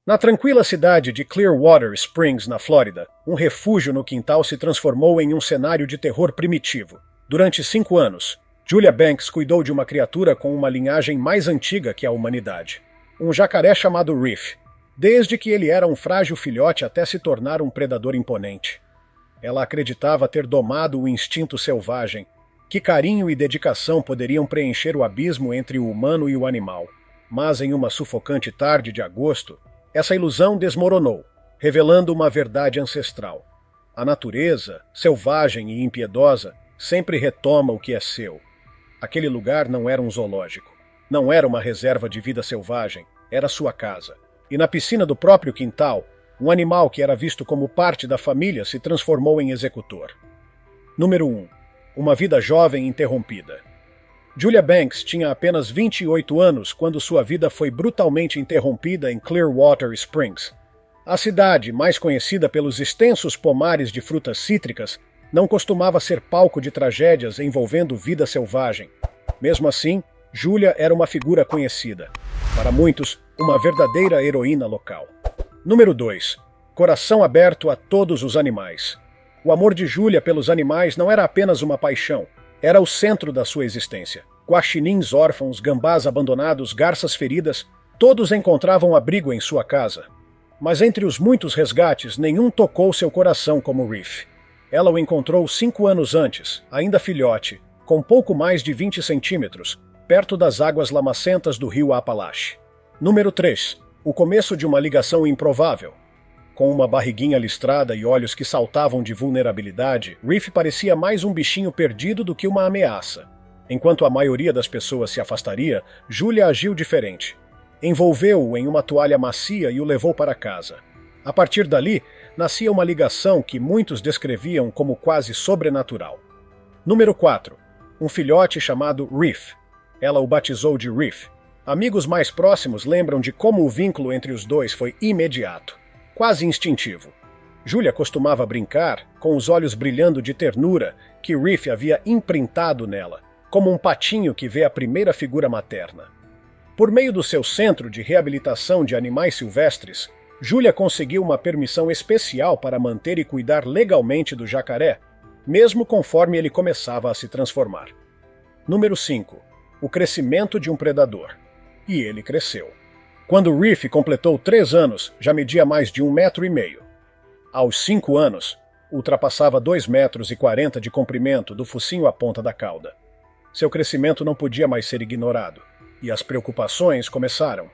Na tranquila cidade de Clearwater Springs, na Flórida, um refúgio no quintal se transformou em um cenário de terror primitivo. Durante 5 anos, Julia Banks cuidou de uma criatura com uma linhagem mais antiga que a humanidade. Um jacaré chamado Reef, desde que ele era um frágil filhote até se tornar um predador imponente. Ela acreditava ter domado o instinto selvagem, que carinho e dedicação poderiam preencher o abismo entre o humano e o animal. Mas em uma sufocante tarde de agosto, essa ilusão desmoronou, revelando uma verdade ancestral. A natureza, selvagem e impiedosa, sempre retoma o que é seu. Aquele lugar não era um zoológico. Não era uma reserva de vida selvagem. Era sua casa. E na piscina do próprio quintal, um animal que era visto como parte da família se transformou em executor. Número 1. Uma vida jovem interrompida. Julia Banks tinha apenas 28 anos quando sua vida foi brutalmente interrompida em Clearwater Springs. A cidade, mais conhecida pelos extensos pomares de frutas cítricas, não costumava ser palco de tragédias envolvendo vida selvagem. Mesmo assim, Julia era uma figura conhecida. Para muitos, uma verdadeira heroína local. Número 2. Coração aberto a todos os animais. O amor de Julia pelos animais não era apenas uma paixão, era o centro da sua existência. Guaxinins órfãos, gambás abandonados, garças feridas, todos encontravam abrigo em sua casa. Mas entre os muitos resgates, nenhum tocou seu coração como Reef. Ela o encontrou 5 anos antes, ainda filhote, com pouco mais de 20 centímetros, perto das águas lamacentas do rio Apalache. Número 3. O começo de uma ligação improvável. Com uma barriguinha listrada e olhos que saltavam de vulnerabilidade, Reef parecia mais um bichinho perdido do que uma ameaça. Enquanto a maioria das pessoas se afastaria, Julia agiu diferente. Envolveu-o em uma toalha macia e o levou para casa. A partir dali, nascia uma ligação que muitos descreviam como quase sobrenatural. Número 4. Um filhote chamado Reef. Ela o batizou de Reef. Amigos mais próximos lembram de como o vínculo entre os dois foi imediato, quase instintivo. Julia costumava brincar, com os olhos brilhando de ternura, que Reef havia imprintado nela, como um patinho que vê a primeira figura materna. Por meio do seu centro de reabilitação de animais silvestres, Julia conseguiu uma permissão especial para manter e cuidar legalmente do jacaré, mesmo conforme ele começava a se transformar. Número 5. O crescimento de um predador. E ele cresceu. Quando Reef completou 3 anos, já media mais de 1,5 metro. Aos 5 anos, ultrapassava 2,40 metros de comprimento do focinho à ponta da cauda. Seu crescimento não podia mais ser ignorado, e as preocupações começaram.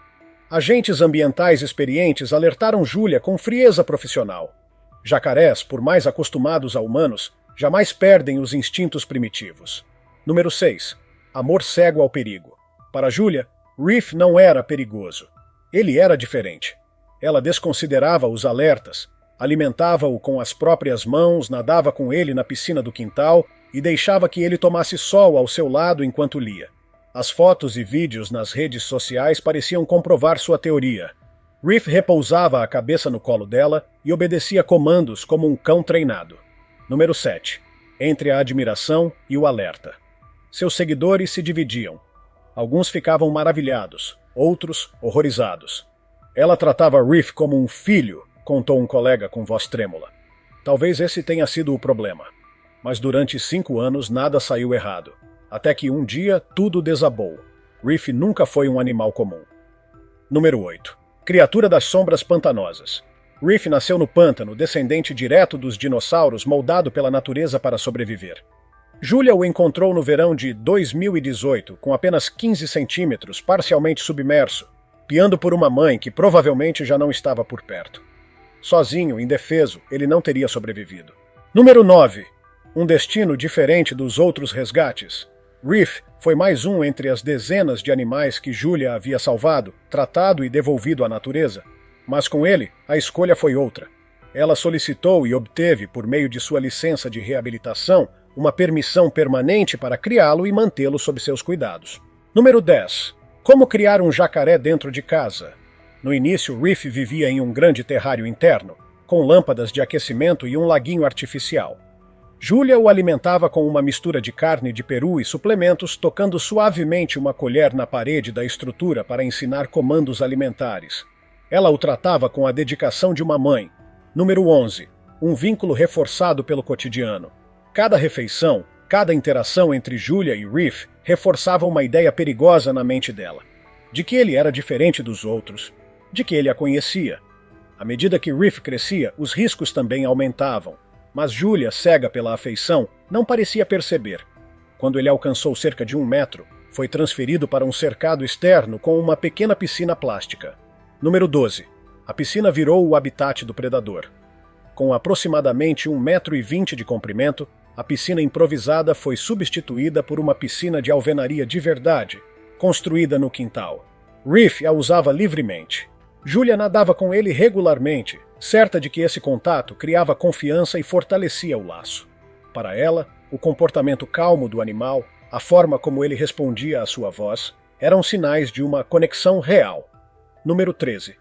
Agentes ambientais experientes alertaram Julia com frieza profissional. Jacarés, por mais acostumados a humanos, jamais perdem os instintos primitivos. Número 6. Amor cego ao perigo. Para Julia, Reef não era perigoso. Ele era diferente. Ela desconsiderava os alertas, alimentava-o com as próprias mãos, nadava com ele na piscina do quintal e deixava que ele tomasse sol ao seu lado enquanto lia. As fotos e vídeos nas redes sociais pareciam comprovar sua teoria. Reef repousava a cabeça no colo dela e obedecia comandos como um cão treinado. Número 7. Entre a admiração e o alerta. Seus seguidores se dividiam. Alguns ficavam maravilhados, outros horrorizados. Ela tratava Reef como um filho, contou um colega com voz trêmula. Talvez esse tenha sido o problema. Mas durante 5 anos nada saiu errado. Até que um dia tudo desabou. Reef nunca foi um animal comum. Número 8. Criatura das sombras pantanosas. Reef nasceu no pântano, descendente direto dos dinossauros, moldado pela natureza para sobreviver. Julia o encontrou no verão de 2018, com apenas 15 centímetros, parcialmente submerso, piando por uma mãe que provavelmente já não estava por perto. Sozinho, indefeso, ele não teria sobrevivido. Número 9. Um destino diferente dos outros resgates. Reef foi mais um entre as dezenas de animais que Julia havia salvado, tratado e devolvido à natureza. Mas com ele, a escolha foi outra. Ela solicitou e obteve, por meio de sua licença de reabilitação, uma permissão permanente para criá-lo e mantê-lo sob seus cuidados. Número 10. Como criar um jacaré dentro de casa? No início, Reef vivia em um grande terrário interno, com lâmpadas de aquecimento e um laguinho artificial. Julia o alimentava com uma mistura de carne de peru e suplementos, tocando suavemente uma colher na parede da estrutura para ensinar comandos alimentares. Ela o tratava com a dedicação de uma mãe. Número 11. Um vínculo reforçado pelo cotidiano. Cada refeição, cada interação entre Julia e Riff reforçava uma ideia perigosa na mente dela. De que ele era diferente dos outros. De que ele a conhecia. À medida que Riff crescia, os riscos também aumentavam. Mas Julia, cega pela afeição, não parecia perceber. Quando ele alcançou cerca de 1 metro, foi transferido para um cercado externo com uma pequena piscina plástica. Número 12. A piscina virou o habitat do predador. Com aproximadamente 1,20 m de comprimento, a piscina improvisada foi substituída por uma piscina de alvenaria de verdade, construída no quintal. Riff a usava livremente. Julia nadava com ele regularmente, certa de que esse contato criava confiança e fortalecia o laço. Para ela, o comportamento calmo do animal, a forma como ele respondia à sua voz, eram sinais de uma conexão real. Número 13.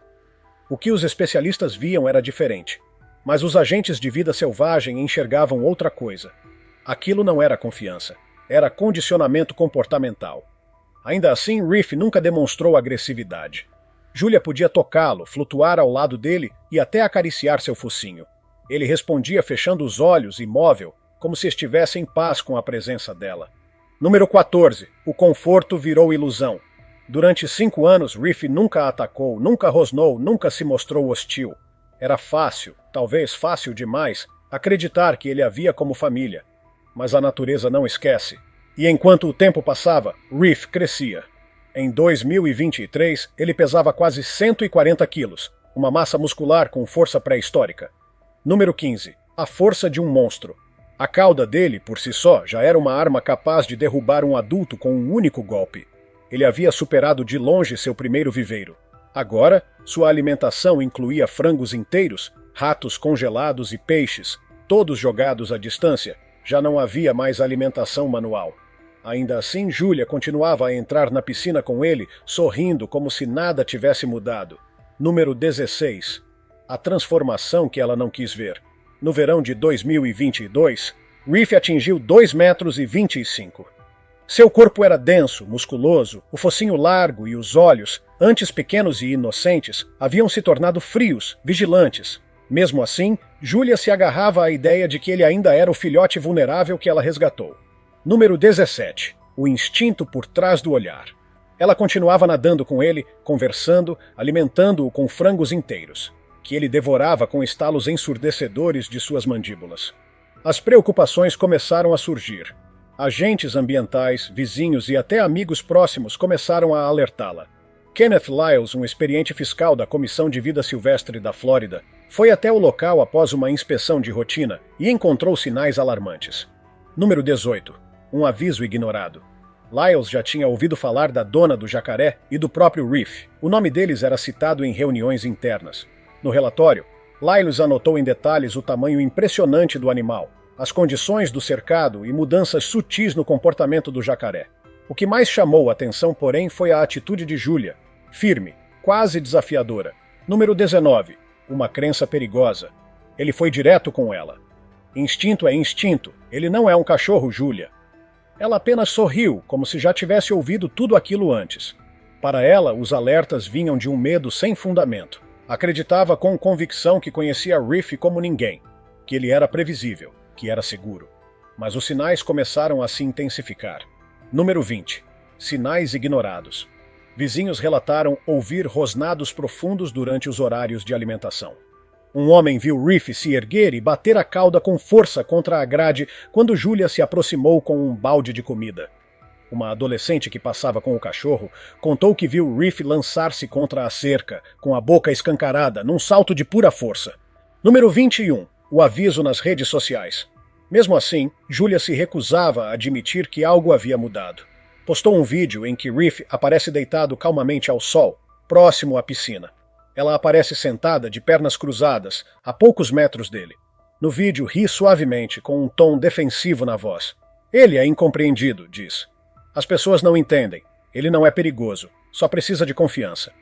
O que os especialistas viam era diferente, mas os agentes de vida selvagem enxergavam outra coisa. Aquilo não era confiança, era condicionamento comportamental. Ainda assim, Riff nunca demonstrou agressividade. Julia podia tocá-lo, flutuar ao lado dele e até acariciar seu focinho. Ele respondia fechando os olhos, imóvel, como se estivesse em paz com a presença dela. Número 14. O conforto virou ilusão. Durante 5 anos, Riff nunca a atacou, nunca rosnou, nunca se mostrou hostil. Era fácil, talvez fácil demais, acreditar que ele a via como família. Mas a natureza não esquece. E enquanto o tempo passava, Riff crescia. Em 2023, ele pesava quase 140 quilos, uma massa muscular com força pré-histórica. Número 15. A força de um monstro. A cauda dele, por si só, já era uma arma capaz de derrubar um adulto com um único golpe. Ele havia superado de longe seu primeiro viveiro. Agora, sua alimentação incluía frangos inteiros, ratos congelados e peixes, todos jogados à distância. Já não havia mais alimentação manual. Ainda assim, Julia continuava a entrar na piscina com ele, sorrindo como se nada tivesse mudado. Número 16. A transformação que ela não quis ver. No verão de 2022, Riff atingiu 2,25 m. Seu corpo era denso, musculoso, o focinho largo e os olhos, antes pequenos e inocentes, haviam se tornado frios, vigilantes. Mesmo assim, Julia se agarrava à ideia de que ele ainda era o filhote vulnerável que ela resgatou. Número 17. O instinto por trás do olhar. Ela continuava nadando com ele, conversando, alimentando-o com frangos inteiros, que ele devorava com estalos ensurdecedores de suas mandíbulas. As preocupações começaram a surgir. Agentes ambientais, vizinhos e até amigos próximos começaram a alertá-la. Kenneth Lyles, um experiente fiscal da Comissão de Vida Silvestre da Flórida, foi até o local após uma inspeção de rotina e encontrou sinais alarmantes. Número 18. Um aviso ignorado. Lyles já tinha ouvido falar da dona do jacaré e do próprio Riff. O nome deles era citado em reuniões internas. No relatório, Lyles anotou em detalhes o tamanho impressionante do animal, as condições do cercado e mudanças sutis no comportamento do jacaré. O que mais chamou a atenção, porém, foi a atitude de Julia, firme, quase desafiadora. Número 19. Uma crença perigosa. Ele foi direto com ela. Instinto é instinto. Ele não é um cachorro, Julia. Ela apenas sorriu, como se já tivesse ouvido tudo aquilo antes. Para ela, os alertas vinham de um medo sem fundamento. Acreditava com convicção que conhecia Riff como ninguém, que ele era previsível, que era seguro. Mas os sinais começaram a se intensificar. Número 20. Sinais ignorados. Vizinhos relataram ouvir rosnados profundos durante os horários de alimentação. Um homem viu Riff se erguer e bater a cauda com força contra a grade quando Julia se aproximou com um balde de comida. Uma adolescente que passava com o cachorro contou que viu Riff lançar-se contra a cerca, com a boca escancarada, num salto de pura força. Número 21. O aviso nas redes sociais. Mesmo assim, Julia se recusava a admitir que algo havia mudado. Postou um vídeo em que Riff aparece deitado calmamente ao sol, próximo à piscina. Ela aparece sentada de pernas cruzadas, a poucos metros dele. No vídeo, ri suavemente, com um tom defensivo na voz. Ele é incompreendido, diz. As pessoas não entendem. Ele não é perigoso. Só precisa de confiança.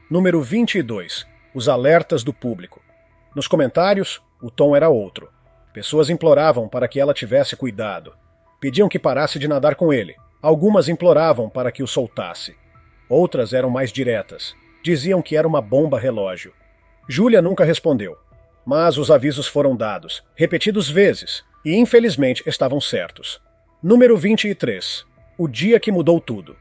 Número 22. Os alertas do público. Nos comentários, o tom era outro. Pessoas imploravam para que ela tivesse cuidado. Pediam que parasse de nadar com ele. Algumas imploravam para que o soltasse. Outras eram mais diretas. Diziam que era uma bomba relógio. Julia nunca respondeu. Mas os avisos foram dados, repetidos vezes, e infelizmente estavam certos. Número 23. O dia que mudou tudo.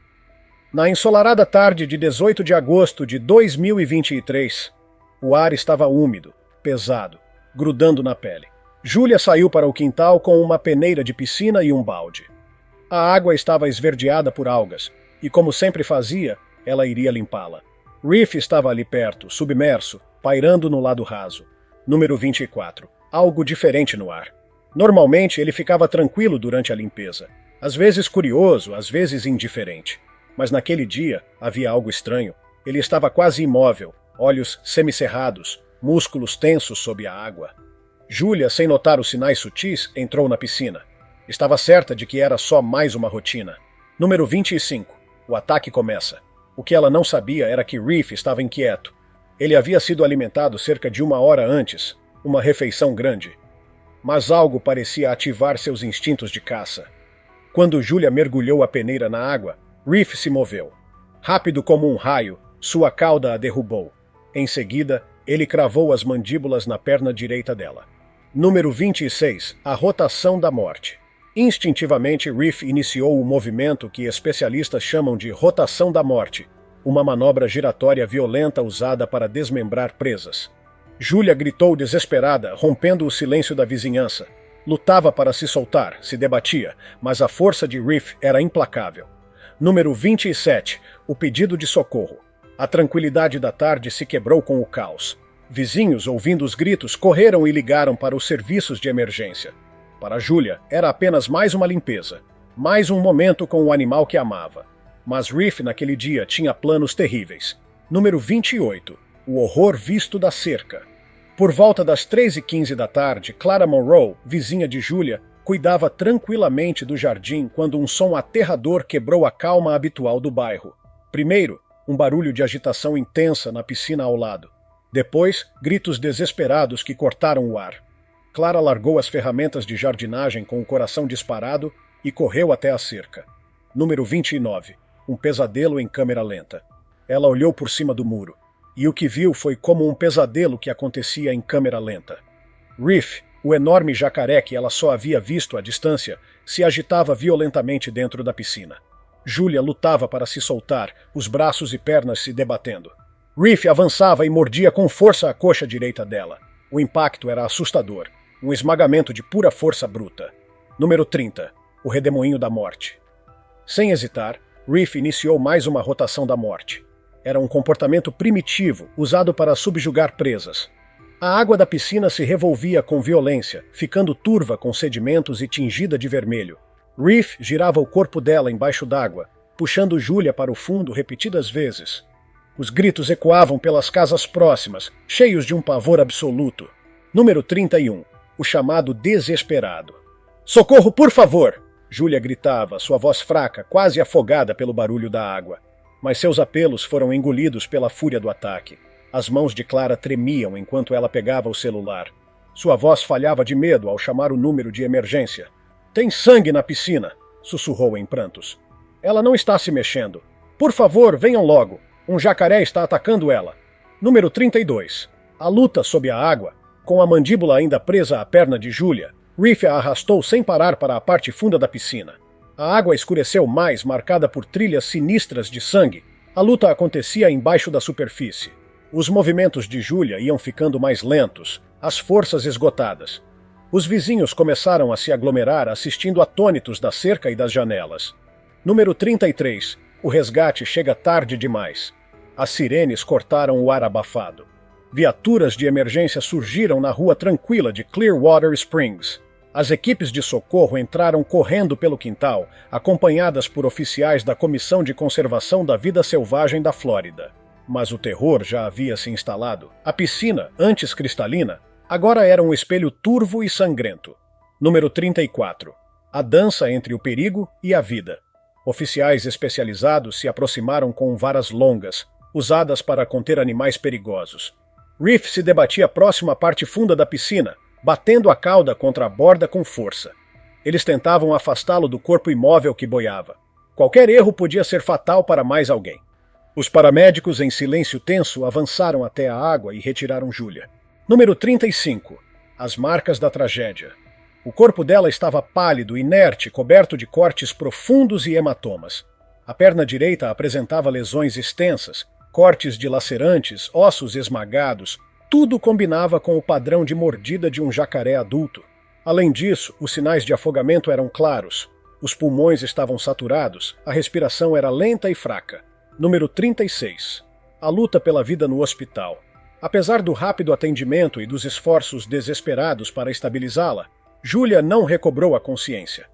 Na ensolarada tarde de 18 de agosto de 2023, o ar estava úmido, pesado, grudando na pele. Julia saiu para o quintal com uma peneira de piscina e um balde. A água estava esverdeada por algas, e como sempre fazia, ela iria limpá-la. Reef estava ali perto, submerso, pairando no lado raso. Número 24. Algo diferente no ar. Normalmente ele ficava tranquilo durante a limpeza. Às vezes curioso, às vezes indiferente. Mas naquele dia havia algo estranho. Ele estava quase imóvel, olhos semicerrados, músculos tensos sob a água. Julia, sem notar os sinais sutis, entrou na piscina. Estava certa de que era só mais uma rotina. Número 25. O ataque começa. O que ela não sabia era que Reef estava inquieto. Ele havia sido alimentado cerca de 1 hora antes, uma refeição grande. Mas algo parecia ativar seus instintos de caça. Quando Julia mergulhou a peneira na água, Reef se moveu. Rápido como um raio, sua cauda a derrubou. Em seguida, ele cravou as mandíbulas na perna direita dela. Número 26. A rotação da morte. Instintivamente, Reef iniciou o movimento que especialistas chamam de rotação da morte, uma manobra giratória violenta usada para desmembrar presas. Julia gritou desesperada, rompendo o silêncio da vizinhança. Lutava para se soltar, se debatia, mas a força de Reef era implacável. Número 27. O pedido de socorro. A tranquilidade da tarde se quebrou com o caos. Vizinhos, ouvindo os gritos, correram e ligaram para os serviços de emergência. Para Julia, era apenas mais uma limpeza, mais um momento com o animal que amava. Mas Reef naquele dia tinha planos terríveis. Número 28. O horror visto da cerca. Por volta das 3h15 da tarde, Clara Monroe, vizinha de Julia, cuidava tranquilamente do jardim quando um som aterrador quebrou a calma habitual do bairro. Primeiro, um barulho de agitação intensa na piscina ao lado. Depois, gritos desesperados que cortaram o ar. Clara largou as ferramentas de jardinagem com o coração disparado e correu até a cerca. Número 29. Um pesadelo em câmera lenta. Ela olhou por cima do muro, e o que viu foi como um pesadelo que acontecia em câmera lenta. Reef, o enorme jacaré que ela só havia visto à distância, se agitava violentamente dentro da piscina. Julia lutava para se soltar, os braços e pernas se debatendo. Reef avançava e mordia com força a coxa direita dela. O impacto era assustador, um esmagamento de pura força bruta. Número 30. O redemoinho da morte. Sem hesitar, Reef iniciou mais uma rotação da morte. Era um comportamento primitivo, usado para subjugar presas. A água da piscina se revolvia com violência, ficando turva com sedimentos e tingida de vermelho. Reef girava o corpo dela embaixo d'água, puxando Julia para o fundo repetidas vezes. Os gritos ecoavam pelas casas próximas, cheios de um pavor absoluto. Número 31. O chamado desesperado. "Socorro, por favor!" Julia gritava, sua voz fraca, quase afogada pelo barulho da água. Mas seus apelos foram engolidos pela fúria do ataque. As mãos de Clara tremiam enquanto ela pegava o celular. Sua voz falhava de medo ao chamar o número de emergência. "Tem sangue na piscina!" sussurrou em prantos. "Ela não está se mexendo. Por favor, venham logo. Um jacaré está atacando ela." Número 32. A luta sob a água. Com a mandíbula ainda presa à perna de Julia, Reef a arrastou sem parar para a parte funda da piscina. A água escureceu mais, marcada por trilhas sinistras de sangue. A luta acontecia embaixo da superfície. Os movimentos de Julia iam ficando mais lentos, as forças esgotadas. Os vizinhos começaram a se aglomerar, assistindo atônitos da cerca e das janelas. Número 33. O resgate chega tarde demais. As sirenes cortaram o ar abafado. Viaturas de emergência surgiram na rua tranquila de Clearwater Springs. As equipes de socorro entraram correndo pelo quintal, acompanhadas por oficiais da Comissão de Conservação da Vida Selvagem da Flórida. Mas o terror já havia se instalado. A piscina, antes cristalina, agora era um espelho turvo e sangrento. Número 34. A dança entre o perigo e a vida. Oficiais especializados se aproximaram com varas longas, usadas para conter animais perigosos. Reef se debatia próximo à parte funda da piscina, batendo a cauda contra a borda com força. Eles tentavam afastá-lo do corpo imóvel que boiava. Qualquer erro podia ser fatal para mais alguém. Os paramédicos, em silêncio tenso, avançaram até a água e retiraram Julia. Número 35. As marcas da tragédia. O corpo dela estava pálido, inerte, coberto de cortes profundos e hematomas. A perna direita apresentava lesões extensas, cortes dilacerantes, ossos esmagados. Tudo combinava com o padrão de mordida de um jacaré adulto. Além disso, os sinais de afogamento eram claros. Os pulmões estavam saturados, a respiração era lenta e fraca. Número 36. A luta pela vida no hospital. Apesar do rápido atendimento e dos esforços desesperados para estabilizá-la, Julia não recobrou a consciência.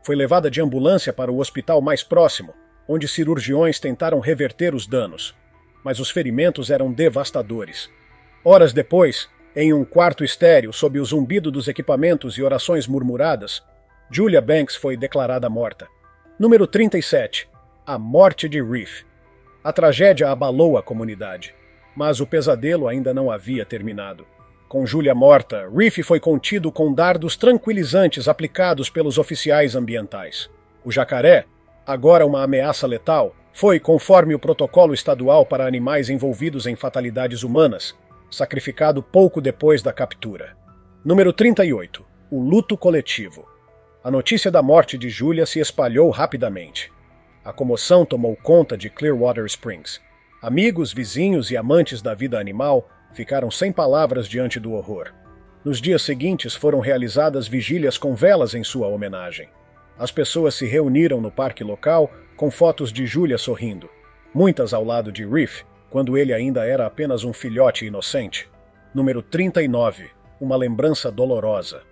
Foi levada de ambulância para o hospital mais próximo, onde cirurgiões tentaram reverter os danos. Mas os ferimentos eram devastadores. Horas depois, em um quarto estéril, sob o zumbido dos equipamentos e orações murmuradas, Julia Banks foi declarada morta. Número 37. A morte de Reef. A tragédia abalou a comunidade, mas o pesadelo ainda não havia terminado. Com Julia morta, Reef foi contido com dardos tranquilizantes aplicados pelos oficiais ambientais. O jacaré, agora uma ameaça letal, foi, conforme o protocolo estadual para animais envolvidos em fatalidades humanas, sacrificado pouco depois da captura. Número 38. O luto coletivo. A notícia da morte de Julia se espalhou rapidamente. A comoção tomou conta de Clearwater Springs. Amigos, vizinhos e amantes da vida animal ficaram sem palavras diante do horror. Nos dias seguintes foram realizadas vigílias com velas em sua homenagem. As pessoas se reuniram no parque local com fotos de Julia sorrindo, muitas ao lado de Reef, quando ele ainda era apenas um filhote inocente. Número 39. Uma lembrança dolorosa.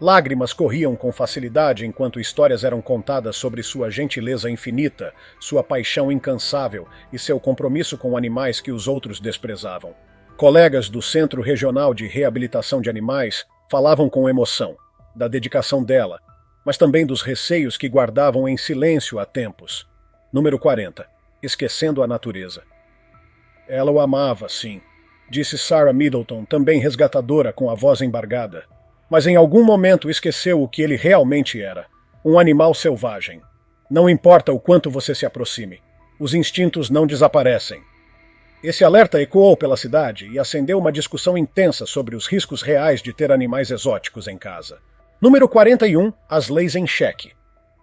Lágrimas corriam com facilidade enquanto histórias eram contadas sobre sua gentileza infinita, sua paixão incansável e seu compromisso com animais que os outros desprezavam. Colegas do Centro Regional de Reabilitação de Animais falavam com emoção da dedicação dela, mas também dos receios que guardavam em silêncio há tempos. Número 40. Esquecendo a natureza. Ela o amava, sim, disse Sarah Middleton, também resgatadora com a voz embargada. Mas em algum momento esqueceu o que ele realmente era. Um animal selvagem. Não importa o quanto você se aproxime. Os instintos não desaparecem. Esse alerta ecoou pela cidade e acendeu uma discussão intensa sobre os riscos reais de ter animais exóticos em casa. Número 41. As leis em xeque.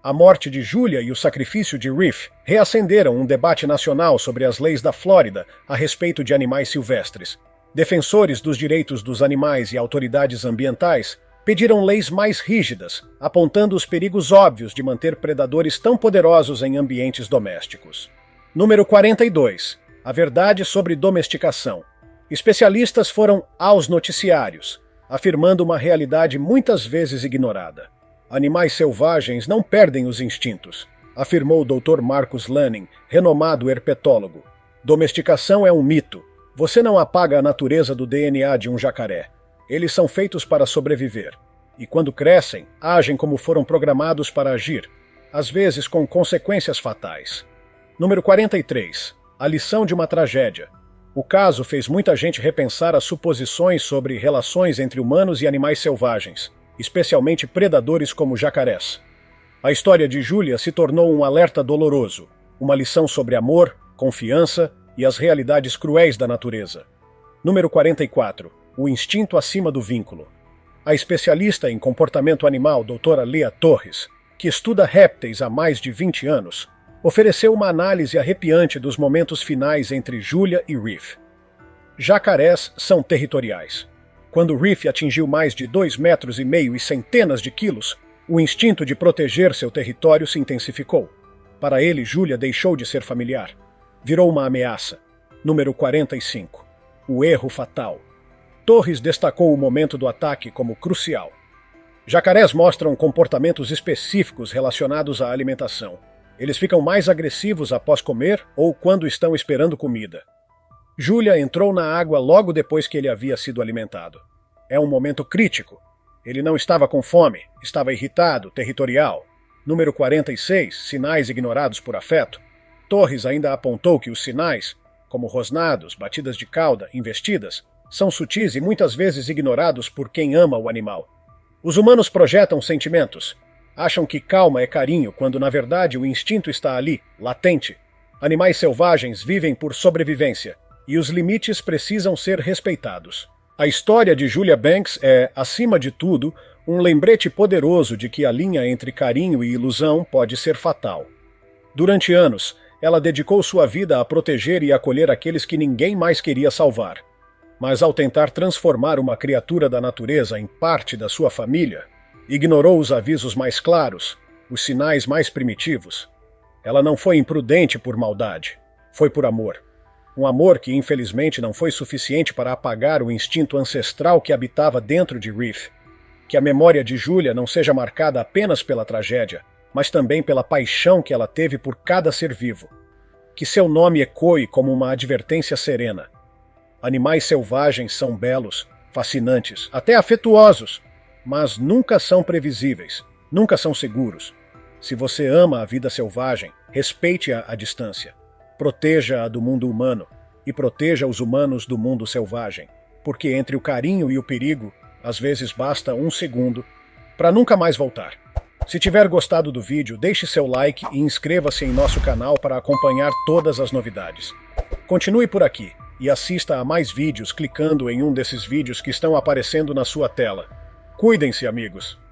A morte de Julia e o sacrifício de Reef reacenderam um debate nacional sobre as leis da Flórida a respeito de animais silvestres. Defensores dos direitos dos animais e autoridades ambientais pediram leis mais rígidas, apontando os perigos óbvios de manter predadores tão poderosos em ambientes domésticos. Número 42. A verdade sobre domesticação. Especialistas foram aos noticiários, afirmando uma realidade muitas vezes ignorada. Animais selvagens não perdem os instintos, afirmou o Dr. Marcus Lanning, renomado herpetólogo. Domesticação é um mito. Você não apaga a natureza do DNA de um jacaré. Eles são feitos para sobreviver. E quando crescem, agem como foram programados para agir, às vezes com consequências fatais. Número 43. A lição de uma tragédia. O caso fez muita gente repensar as suposições sobre relações entre humanos e animais selvagens, especialmente predadores como jacarés. A história de Julia se tornou um alerta doloroso, uma lição sobre amor, confiança e as realidades cruéis da natureza. Número 44. O instinto acima do vínculo. A especialista em comportamento animal, doutora Leah Torres, que estuda répteis há mais de 20 anos, ofereceu uma análise arrepiante dos momentos finais entre Julia e Reef. Jacarés são territoriais. Quando Reef atingiu mais de 2,5 metros e centenas de quilos, o instinto de proteger seu território se intensificou. Para ele, Julia deixou de ser familiar. Virou uma ameaça. Número 45. O erro fatal. Torres destacou o momento do ataque como crucial. Jacarés mostram comportamentos específicos relacionados à alimentação. Eles ficam mais agressivos após comer ou quando estão esperando comida. Julia entrou na água logo depois que ele havia sido alimentado. É um momento crítico. Ele não estava com fome, estava irritado, territorial. Número 46, sinais ignorados por afeto. Torres ainda apontou que os sinais, como rosnados, batidas de cauda, investidas, são sutis e muitas vezes ignorados por quem ama o animal. Os humanos projetam sentimentos. Acham que calma é carinho, quando na verdade o instinto está ali, latente. Animais selvagens vivem por sobrevivência, e os limites precisam ser respeitados. A história de Julia Banks é, acima de tudo, um lembrete poderoso de que a linha entre carinho e ilusão pode ser fatal. Durante anos, ela dedicou sua vida a proteger e acolher aqueles que ninguém mais queria salvar. Mas ao tentar transformar uma criatura da natureza em parte da sua família, ignorou os avisos mais claros, os sinais mais primitivos. Ela não foi imprudente por maldade, foi por amor. Um amor que infelizmente não foi suficiente para apagar o instinto ancestral que habitava dentro de Reef. Que a memória de Julia não seja marcada apenas pela tragédia, mas também pela paixão que ela teve por cada ser vivo. Que seu nome ecoe como uma advertência serena. Animais selvagens são belos, fascinantes, até afetuosos, mas nunca são previsíveis, nunca são seguros. Se você ama a vida selvagem, respeite-a à distância. Proteja-a do mundo humano e proteja os humanos do mundo selvagem, porque entre o carinho e o perigo, às vezes basta um segundo para nunca mais voltar. Se tiver gostado do vídeo, deixe seu like e inscreva-se em nosso canal para acompanhar todas as novidades. Continue por aqui e assista a mais vídeos clicando em um desses vídeos que estão aparecendo na sua tela. Cuidem-se, amigos!